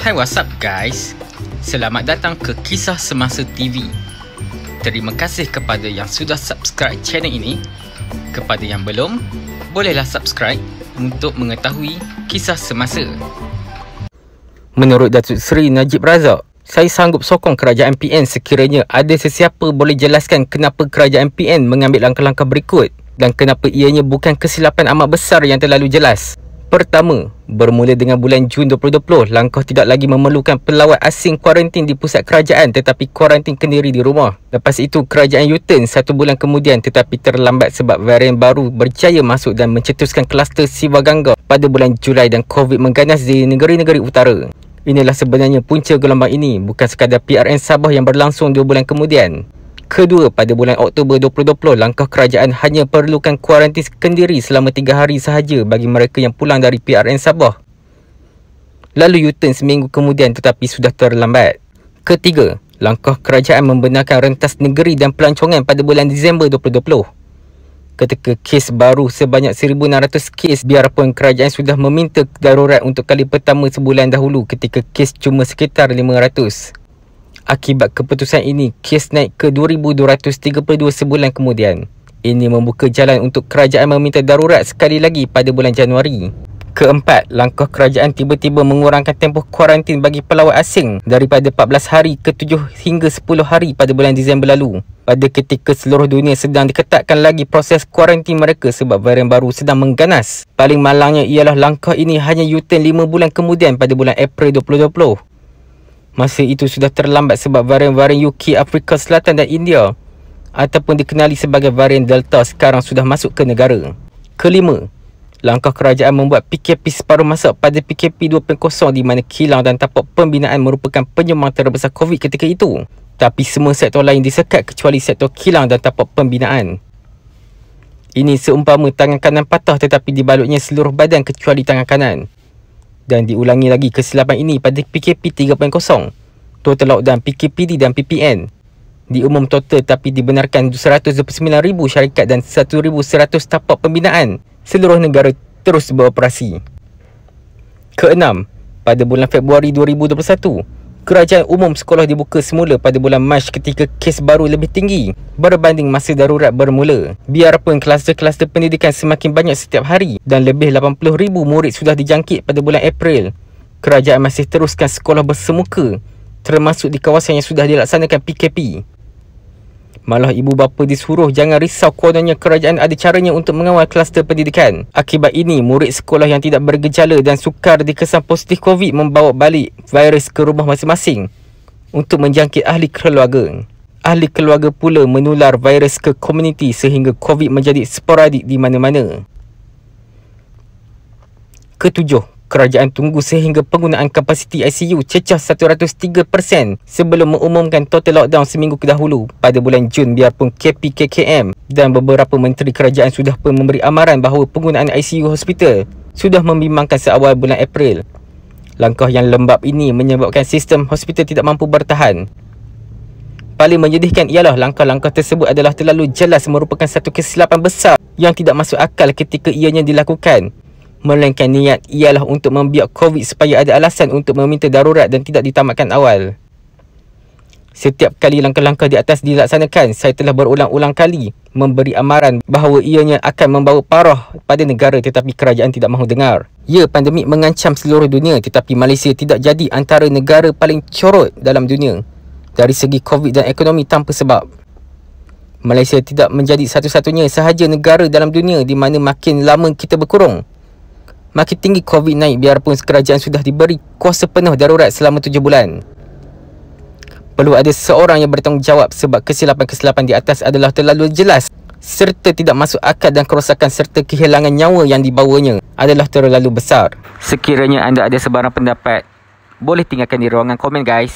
Hai, what's up guys? Selamat datang ke Kisah Semasa TV. Terima kasih kepada yang sudah subscribe channel ini. Kepada yang belum, bolehlah subscribe untuk mengetahui kisah semasa. Menurut Datuk Seri Najib Razak, saya sanggup sokong kerajaan PN sekiranya ada sesiapa boleh jelaskan kenapa kerajaan PN mengambil langkah-langkah berikut dan kenapa ianya bukan kesilapan amat besar yang terlalu jelas. Pertama, bermula dengan bulan Jun 2020, langkah tidak lagi memerlukan pelawat asing kuarantin di pusat kerajaan tetapi kuarantin kendiri di rumah. Lepas itu, kerajaan U-turn 1 bulan kemudian tetapi terlambat sebab varian baru berjaya masuk dan mencetuskan kluster Sivaganga pada bulan Julai dan COVID mengganas di negeri-negeri utara. Inilah sebenarnya punca gelombang ini, bukan sekadar PRN Sabah yang berlangsung 2 bulan kemudian. Kedua, pada bulan Oktober 2020, langkah kerajaan hanya perlukan kuarantin kendiri selama 3 hari sahaja bagi mereka yang pulang dari PRN Sabah. Lalu U-turn seminggu kemudian tetapi sudah terlambat. Ketiga, langkah kerajaan membenarkan rentas negeri dan pelancongan pada bulan Disember 2020. Ketika kes baru sebanyak 1,600 kes, biarpun kerajaan sudah meminta darurat untuk kali pertama sebulan dahulu ketika kes cuma sekitar 500. Akibat keputusan ini, kes naik ke 2,232 sebulan kemudian. Ini membuka jalan untuk kerajaan meminta darurat sekali lagi pada bulan Januari. Keempat, langkah kerajaan tiba-tiba mengurangkan tempoh kuarantin bagi pelawat asing daripada 14 hari ke 7 hingga 10 hari pada bulan Disember lalu. Pada ketika seluruh dunia sedang diketatkan lagi proses kuarantin mereka sebab varian baru sedang mengganas. Paling malangnya ialah langkah ini hanya U-turn 5 bulan kemudian pada bulan April 2020. Masa itu sudah terlambat sebab varian-varian UK, Afrika Selatan dan India ataupun dikenali sebagai varian Delta sekarang sudah masuk ke negara. Kelima, langkah kerajaan membuat PKP separuh masa pada PKP 2.0 di mana kilang dan tapak pembinaan merupakan penyumbang terbesar COVID ketika itu. Tapi semua sektor lain disekat kecuali sektor kilang dan tapak pembinaan. Ini seumpama tangan kanan patah tetapi dibalutnya seluruh badan kecuali tangan kanan. Dan diulangi lagi kesilapan ini pada PKP 3.0, total lockdown PKPD dan PPN. Diumum total tapi dibenarkan 129,000 syarikat dan 1,100 tapak pembinaan. Seluruh negara terus beroperasi. Keenam, pada bulan Februari 2021, kerajaan umum sekolah dibuka semula pada bulan Mac ketika kes baru lebih tinggi berbanding masa darurat bermula. Biarpun kluster-kluster pendidikan semakin banyak setiap hari dan lebih 80,000 murid sudah dijangkit pada bulan April, kerajaan masih teruskan sekolah bersemuka termasuk di kawasan yang sudah dilaksanakan PKP. Malah ibu bapa disuruh jangan risau kononnya kerajaan ada caranya untuk mengawal kluster pendidikan. Akibat ini, murid sekolah yang tidak bergejala dan sukar dikesan positif COVID membawa balik virus ke rumah masing-masing untuk menjangkit ahli keluarga. Ahli keluarga pula menular virus ke komuniti sehingga COVID menjadi sporadik di mana-mana. Ketujuh, kerajaan tunggu sehingga penggunaan kapasiti ICU cecah 103% sebelum mengumumkan total lockdown seminggu dahulu pada bulan Jun biarpun KPKKM dan beberapa menteri kerajaan sudah pun memberi amaran bahawa penggunaan ICU hospital sudah membimbangkan seawal bulan April. Langkah yang lembab ini menyebabkan sistem hospital tidak mampu bertahan. Paling menyedihkan ialah langkah-langkah tersebut adalah terlalu jelas merupakan satu kesilapan besar yang tidak masuk akal ketika ianya dilakukan. Melainkan niat ialah untuk membiak COVID supaya ada alasan untuk meminta darurat dan tidak ditamatkan awal. Setiap kali langkah-langkah di atas dilaksanakan, saya telah berulang-ulang kali memberi amaran bahawa ianya akan membawa parah pada negara tetapi kerajaan tidak mahu dengar. Ya, pandemik mengancam seluruh dunia tetapi Malaysia tidak jadi antara negara paling corot dalam dunia dari segi COVID dan ekonomi tanpa sebab. Malaysia tidak menjadi satu-satunya sahaja negara dalam dunia di mana makin lama kita berkurung, makin tinggi COVID naik biarpun kerajaan sudah diberi kuasa penuh darurat selama 7 bulan. Perlu ada seseorang yang bertanggungjawab sebab kesilapan-kesilapan di atas adalah terlalu jelas serta tidak masuk akal dan kerosakan serta kehilangan nyawa yang dibawanya adalah terlalu besar. Sekiranya anda ada sebarang pendapat, boleh tinggalkan di ruangan komen guys.